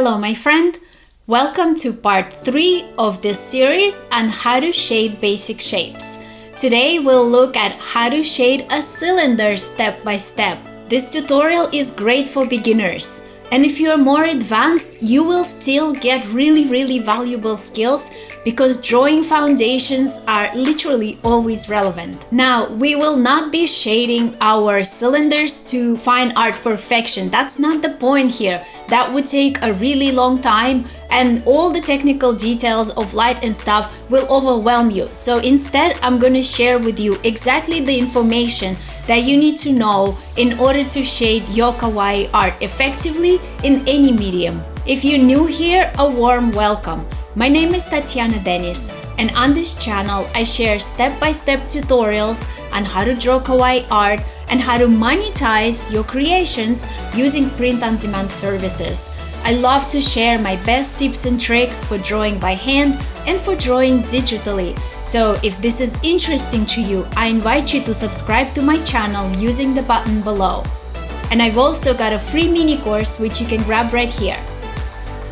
Hello, my friend. Welcome to part 3 of this series on how to shade basic shapes. Today we'll look at how to shade a cylinder step by step. This tutorial is great for beginners, and if you're more advanced, you will still get really valuable skills because drawing foundations are literally always relevant. Now, we will not be shading our cylinders to find art perfection. That's not the point here. That would take a really long time, and all the technical details of light and stuff will overwhelm you. So instead, I'm gonna share with you exactly the information that you need to know in order to shade your kawaii art effectively in any medium. If you're new here, a warm welcome. My name is Tatiana Denis, and on this channel I share step-by-step tutorials on how to draw kawaii art and how to monetize your creations using print-on-demand services. I love to share my best tips and tricks for drawing by hand and for drawing digitally. So if this is interesting to you, I invite you to subscribe to my channel using the button below. And I've also got a free mini course which you can grab right here.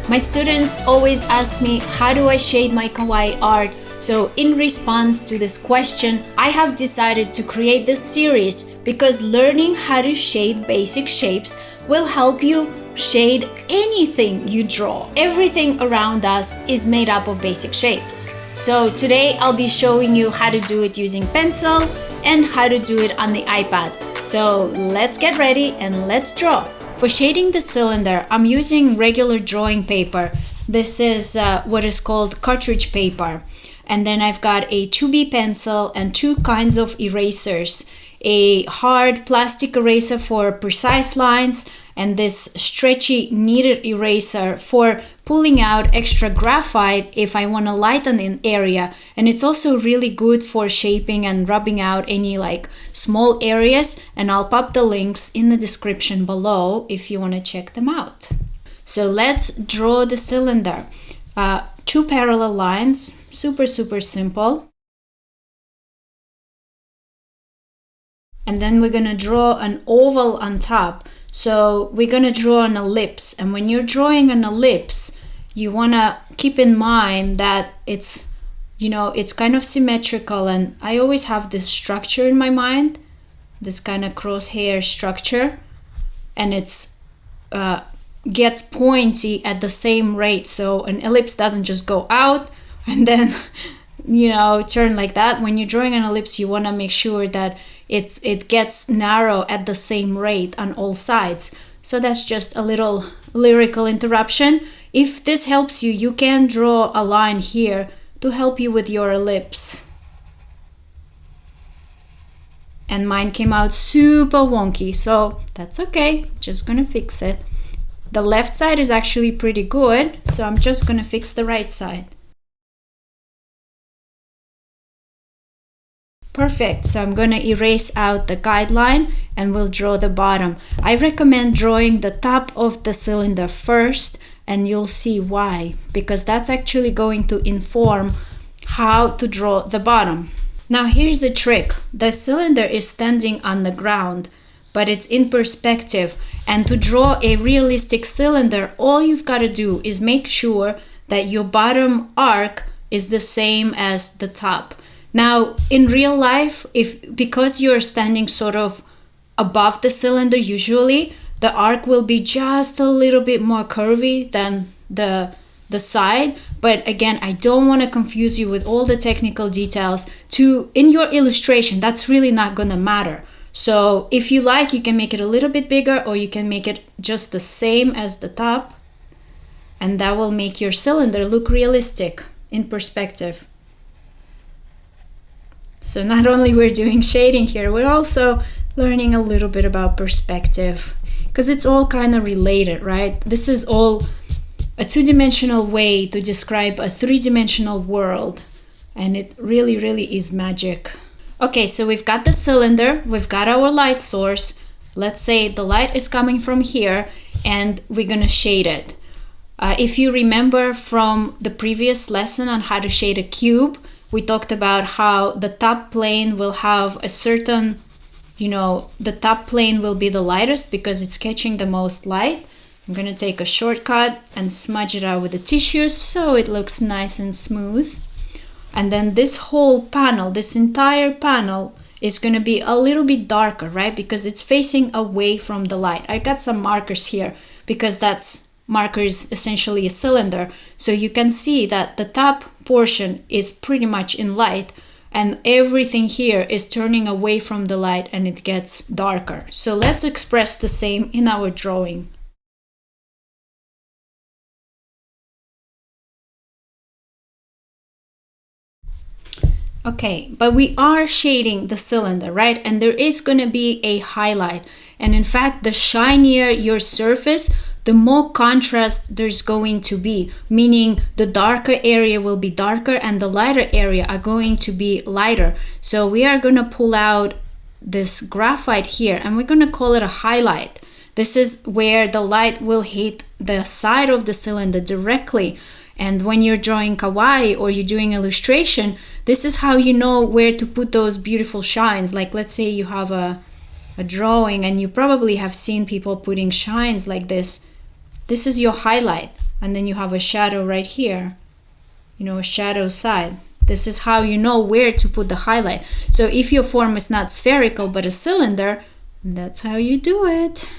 My students always ask me, how do I shade my kawaii art? So in response to this question, I have decided to create this series because learning how to shade basic shapes will help you shade anything you draw. Everything around us is made up of basic shapes. So today I'll be showing you how to do it using pencil and how to do it on the iPad. So let's get ready and let's draw. For shading the cylinder, I'm using regular drawing paper. This is what is called cartridge paper. And then I've got a 2B pencil and two kinds of erasers. A hard plastic eraser for precise lines and this stretchy kneaded eraser for pulling out extra graphite if I want to lighten an area. And it's also really good for shaping and rubbing out any small areas, and I'll pop the links in the description below if you want to check them out. So let's draw the cylinder. Two parallel lines, super simple. And then we're gonna draw an oval on top. So we're gonna draw an ellipse, and when you're drawing an ellipse, you wanna keep in mind that it's kind of symmetrical, and I always have this structure in my mind, this kind of crosshair structure, and it's gets pointy at the same rate, so an ellipse doesn't just go out and then turn like that. When you're drawing an ellipse, you want to make sure that it gets narrow at the same rate on all sides. So that's just a little lyrical interruption. If this helps you, you can draw a line here to help you with your ellipse. And mine came out super wonky, so that's okay. Just gonna fix it. The left side is actually pretty good, so I'm just gonna fix the right side. Perfect, so I'm gonna erase out the guideline and we'll draw the bottom. I recommend drawing the top of the cylinder first, and you'll see why, because that's actually going to inform how to draw the bottom. Now here's a trick. The cylinder is standing on the ground, but it's in perspective, and to draw a realistic cylinder, all you've got to do is make sure that your bottom arc is the same as the top. Now, in real life, because you're standing sort of above the cylinder, usually the arc will be just a little bit more curvy than the side. But again, I don't want to confuse you with all the technical details. In your illustration, that's really not going to matter. So if you like, you can make it a little bit bigger, or you can make it just the same as the top, and that will make your cylinder look realistic in perspective. So not only we're doing shading here, we're also learning a little bit about perspective, because it's all kind of related, right? This is all a two-dimensional way to describe a three-dimensional world, and it really is magic. Okay, so we've got the cylinder, we've got our light source. Let's say the light is coming from here, and we're gonna shade it. If you remember from the previous lesson on how to shade a cube, we talked about how the top plane will have a certain, the top plane will be the lightest because it's catching the most light. I'm gonna take a shortcut and smudge it out with the tissue so it looks nice and smooth. And then this whole panel, this entire panel, is gonna be a little bit darker, right? Because it's facing away from the light. I got some markers here because marker is essentially a cylinder. So you can see that the top portion is pretty much in light and everything here is turning away from the light and it gets darker. So let's express the same in our drawing. Okay, but we are shading the cylinder, right? And there is going to be a highlight. And in fact, the shinier your surface, the more contrast there's going to be, meaning the darker area will be darker and the lighter area are going to be lighter. So we are going to pull out this graphite here and we're going to call it a highlight. This is where the light will hit the side of the cylinder directly. And when you're drawing kawaii or you're doing illustration, this is how you know where to put those beautiful shines. Like let's say you have a drawing and you probably have seen people putting shines like this. This is your highlight. And then you have a shadow right here, you know, a shadow side. This is how you know where to put the highlight. So if your form is not spherical but a cylinder, that's how you do it.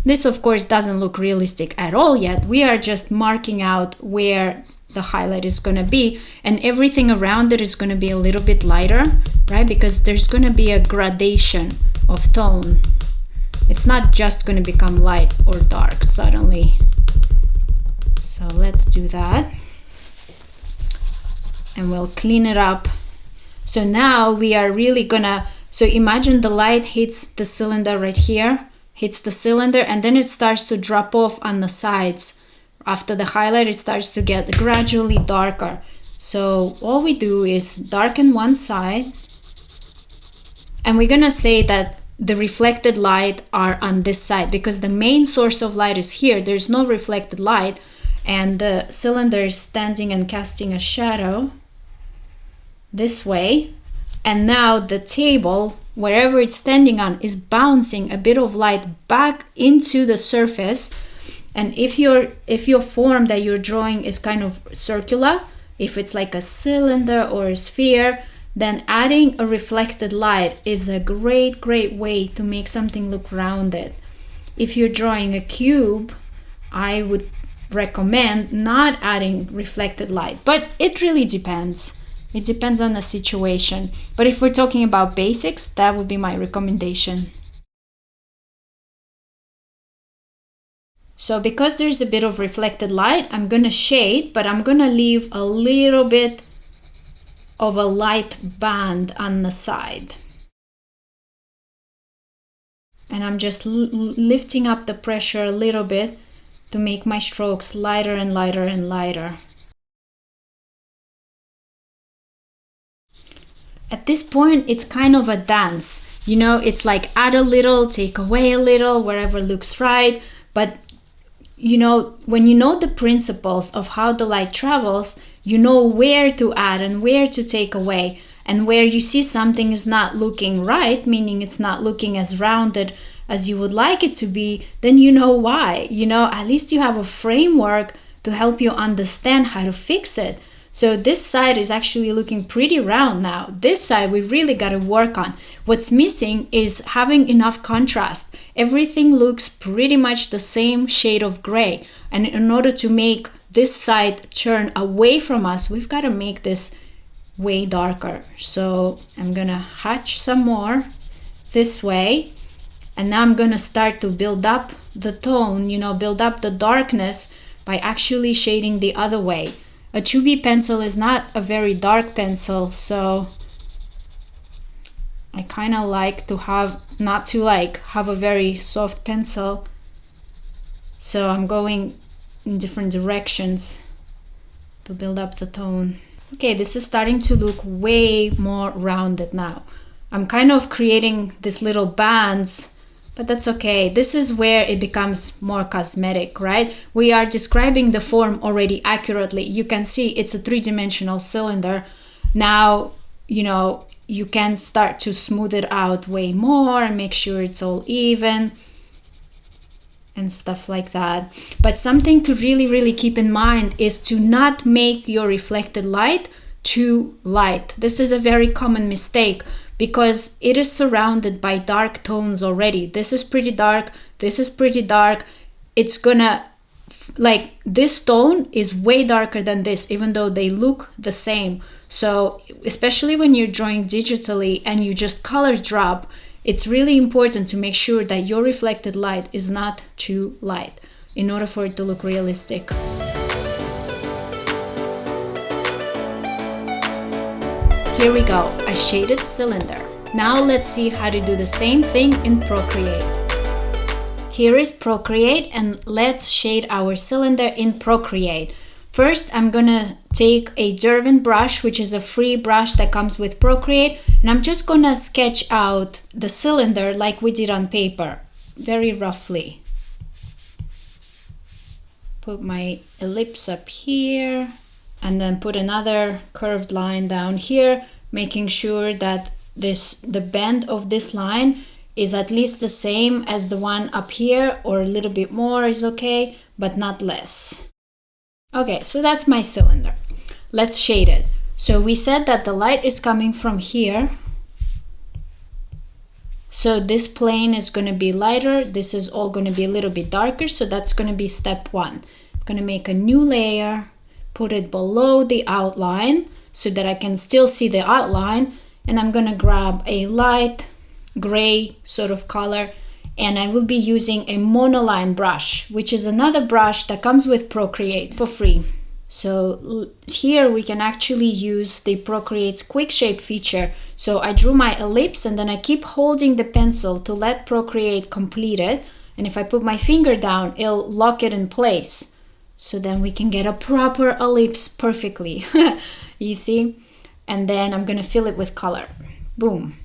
This of course doesn't look realistic at all yet. We are just marking out where the highlight is going to be and everything around it is going to be a little bit lighter, right? Because there's going to be a gradation of tone. It's not just going to become light or dark suddenly. So let's do that. And we'll clean it up. So now we are really gonna, so imagine the light hits the cylinder right here, hits the cylinder, and then it starts to drop off on the sides. After the highlight, it starts to get gradually darker. So all we do is darken one side, and we're gonna say that the reflected light are on this side because the main source of light is here. There's no reflected light, and the cylinder is standing and casting a shadow this way. And now the table, wherever it's standing on, is bouncing a bit of light back into the surface. And if your form that you're drawing is kind of circular, if it's like a cylinder or a sphere, then adding a reflected light is a great way to make something look rounded. If you're drawing a cube, I would recommend not adding reflected light, but it really depends. It depends on the situation. But if we're talking about basics, that would be my recommendation. So because there's a bit of reflected light, I'm gonna shade, but I'm gonna leave a little bit of a light band on the side. And I'm just lifting up the pressure a little bit to make my strokes lighter and lighter and lighter. At this point, it's kind of a dance. You know, it's like add a little, take away a little, wherever looks right. But you know, when you know the principles of how the light travels, you know where to add and where to take away. And where you see something is not looking right, meaning it's not looking as rounded as you would like it to be, then you know why. You know, at least you have a framework to help you understand how to fix it. So this side is actually looking pretty round now. This side we really got to work on. What's missing is having enough contrast. Everything looks pretty much the same shade of gray. And in order to make this side turn away from us, we've got to make this way darker. So I'm gonna hatch some more this way. And now I'm gonna start to build up the tone, you know, build up the darkness by actually shading the other way. A 2B pencil is not a very dark pencil, so I kind of like to have, not to like have a very soft pencil. So I'm going in different directions to build up the tone. Okay, this is starting to look way more rounded now. I'm kind of creating these little bands, but that's okay. This is where it becomes more cosmetic, right? We are describing the form already accurately. You can see it's a three-dimensional cylinder. Now, you know, you can start to smooth it out way more and make sure it's all even. and stuff like that. But something to really keep in mind is to not make your reflected light too light. This is a very common mistake because it is surrounded by dark tones already. This is pretty dark, this is pretty dark. It's gonna, like, this tone is way darker than this, even though they look the same. So especially when you're drawing digitally and you just color drop, it's really important to make sure that your reflected light is not too light in order for it to look realistic. Here we go, a shaded cylinder. Now let's see how to do the same thing in Procreate. Here is Procreate, and let's shade our cylinder in Procreate. First, I'm gonna take a Derwent brush, which is a free brush that comes with Procreate, and I'm just gonna sketch out the cylinder like we did on paper, very roughly. Put my ellipse up here, and then put another curved line down here, making sure that the bend of this line is at least the same as the one up here, or a little bit more is okay, but not less. Okay, so that's my cylinder. Let's shade it. So we said that the light is coming from here. So this plane is going to be lighter. This is all going to be a little bit darker. So that's going to be step one. I'm going to make a new layer, put it below the outline so that I can still see the outline. And I'm going to grab a light gray sort of color, and I will be using a monoline brush, which is another brush that comes with Procreate for free. So here we can actually use the Procreate's quick shape feature. So I drew my ellipse, and then I keep holding the pencil to let Procreate complete it. And if I put my finger down, it'll lock it in place. So then we can get a proper ellipse perfectly. You see? And then I'm going to fill it with color. Boom.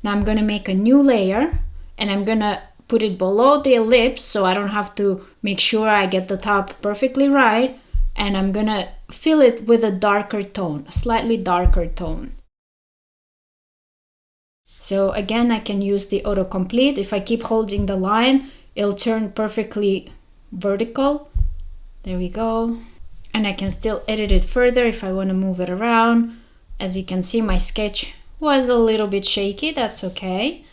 Now I'm going to make a new layer, and I'm going to put it below the ellipse so I don't have to make sure I get the top perfectly right. And I'm going to fill it with a darker tone, a slightly darker tone. So again, I can use the autocomplete. If I keep holding the line, it'll turn perfectly vertical. There we go. And I can still edit it further if I want to move it around. As you can see, my sketch was a little bit shaky. That's okay.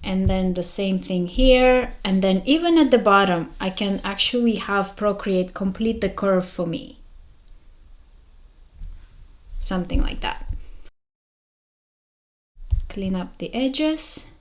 And then the same thing here. And then even at the bottom, I can actually have Procreate complete the curve for me. Something like that. Clean up the edges.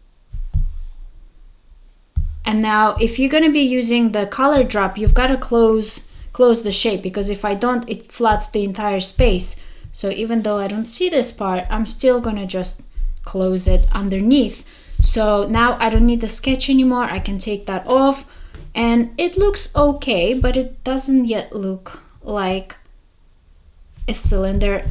And now if you're going to be using the color drop, you've got to close the shape, because if I don't, it floods the entire space. So even though I don't see this part, I'm still going to just close it underneath. So now I don't need the sketch anymore. I can take that off, and it looks okay, but it doesn't yet look like a cylinder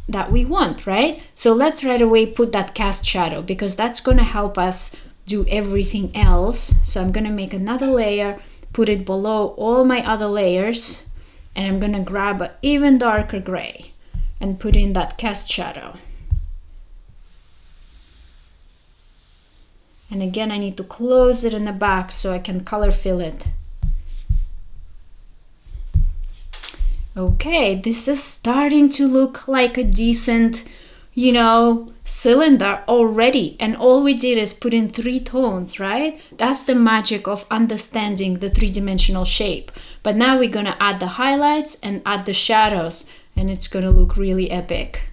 that we want, right? So let's right away put that cast shadow, because that's going to help us do everything else. So I'm going to make another layer, put it below all my other layers, and I'm going to grab an even darker gray and put in that cast shadow. And again, I need to close it in the back so I can color fill it. Okay, this is starting to look like a decent, cylinder already. And all we did is put in 3 tones, right? That's the magic of understanding the 3-dimensional shape. But now we're gonna add the highlights and add the shadows, and it's gonna look really epic.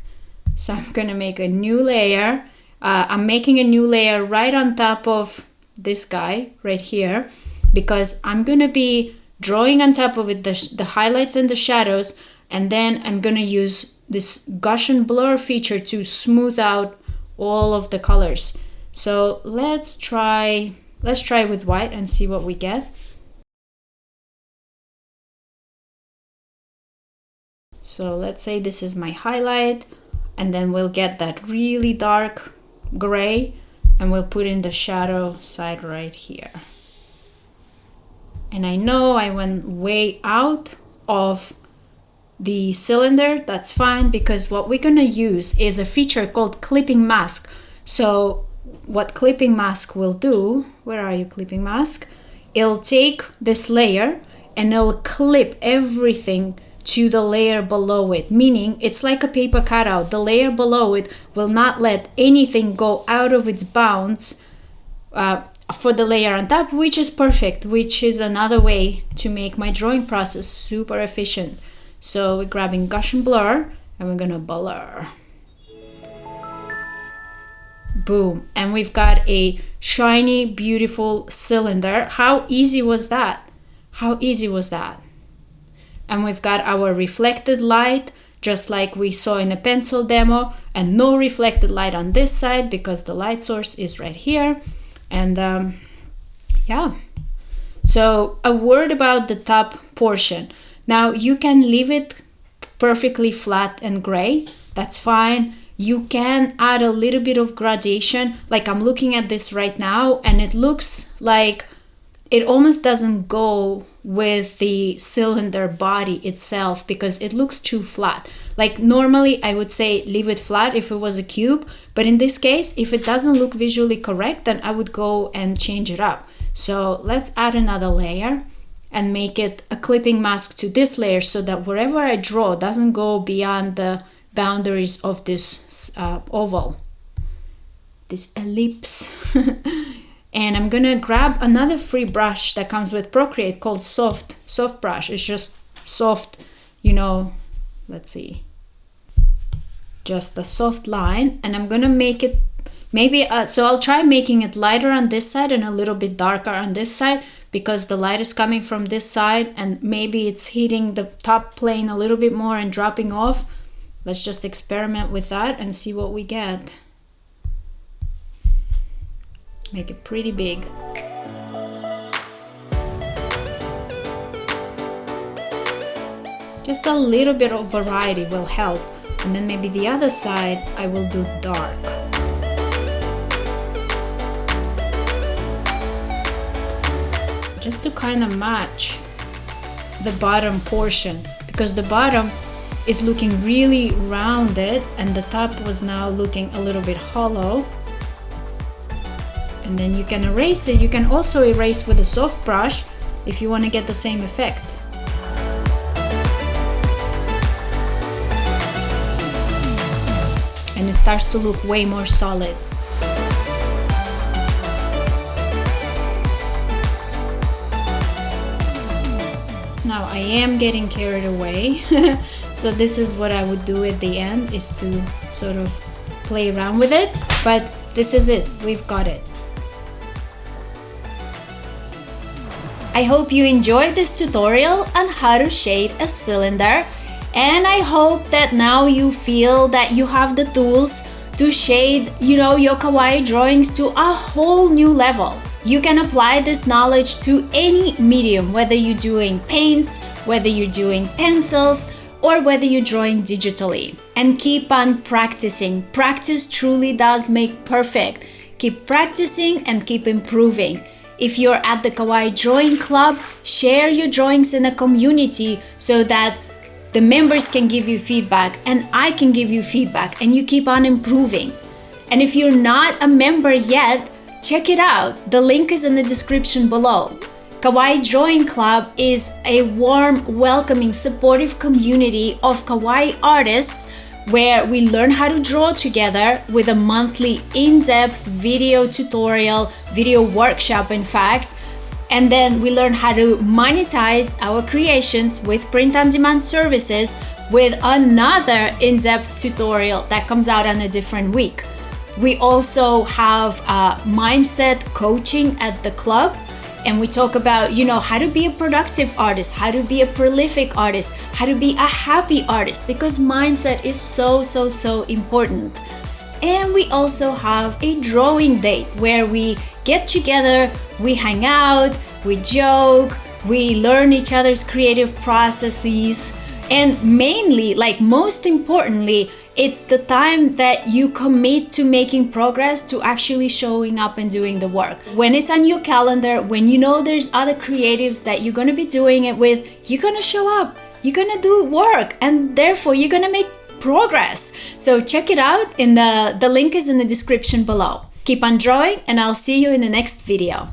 So I'm gonna make a new layer. I'm making a new layer right on top of this guy right here, because I'm going to be drawing on top of it the highlights and the shadows, and then I'm going to use this Gaussian blur feature to smooth out all of the colors. So let's try with white and see what we get. So let's say this is my highlight, and then we'll get that really dark gray, and we'll put in the shadow side right here. And I know I went way out of the cylinder. That's fine, because what we're gonna use is a feature called clipping mask. So what clipping mask will do, where are you, clipping mask? it'll take this layer and it'll clip everything to the layer below it, meaning it's like a paper cutout. The layer below it will not let anything go out of its bounds for the layer on top, which is perfect, which is another way to make my drawing process super efficient. So we're grabbing Gaussian blur and we're gonna blur. Boom, and we've got a shiny, beautiful cylinder. How easy was that? How easy was that? And we've got our reflected light, just like we saw in a pencil demo, and no reflected light on this side because the light source is right here. And yeah, so a word about the top portion. Now you can leave it perfectly flat and gray, that's fine. You can add a little bit of gradation, like I'm looking at this right now and it looks like it almost doesn't go with the cylinder body itself because it looks too flat. Like normally I would say leave it flat if it was a cube, but in this case, if it doesn't look visually correct, then I would go and change it up. So let's add another layer and make it a clipping mask to this layer so that wherever I draw doesn't go beyond the boundaries of this oval, this ellipse. And I'm gonna grab another free brush that comes with Procreate called soft brush. It's just soft, you know, let's see, just a soft line, and I'm gonna make it maybe so I'll try making it lighter on this side and a little bit darker on this side because the light is coming from this side and maybe it's hitting the top plane a little bit more and dropping off. Let's just experiment with that and see what we get. Make it pretty big. Just a little bit of variety will help. And then maybe the other side I will do dark. Just to kind of match the bottom portion, because the bottom is looking really rounded and the top was now looking a little bit hollow. And then you can erase it. You can also erase with a soft brush if you want to get the same effect. And it starts to look way more solid. Now I am getting carried away. So this is what I would do at the end, is to sort of play around with it. But this is it. We've got it. I hope you enjoyed this tutorial on how to shade a cylinder, and I hope that now you feel that you have the tools to shade, your kawaii drawings to a whole new level. You can apply this knowledge to any medium, whether you're doing paints, whether you're doing pencils, or whether you're drawing digitally. And keep on practicing. Practice truly does make perfect. Keep practicing and keep improving. If you're at the Kawaii Drawing Club, share your drawings in a community so that the members can give you feedback and I can give you feedback and you keep on improving. And if you're not a member yet, check it out. The link is in the description below. Kawaii Drawing Club is a warm, welcoming, supportive community of kawaii artists where we learn how to draw together with a monthly in-depth video tutorial, video workshop in fact, and then we learn how to monetize our creations with print-on-demand services with another in-depth tutorial that comes out on a different week. We also have mindset coaching at the club, and we talk about, how to be a productive artist, how to be a prolific artist, how to be a happy artist, because mindset is so important. And we also have a drawing date where we get together, we hang out, we joke, we learn each other's creative processes, and mainly, most importantly, it's the time that you commit to making progress, to actually showing up and doing the work. When it's on your calendar, when you know there's other creatives that you're gonna be doing it with, you're gonna show up, you're gonna do work, and therefore you're gonna make progress. So check it out. The link is in the description below. Keep on drawing, and I'll see you in the next video.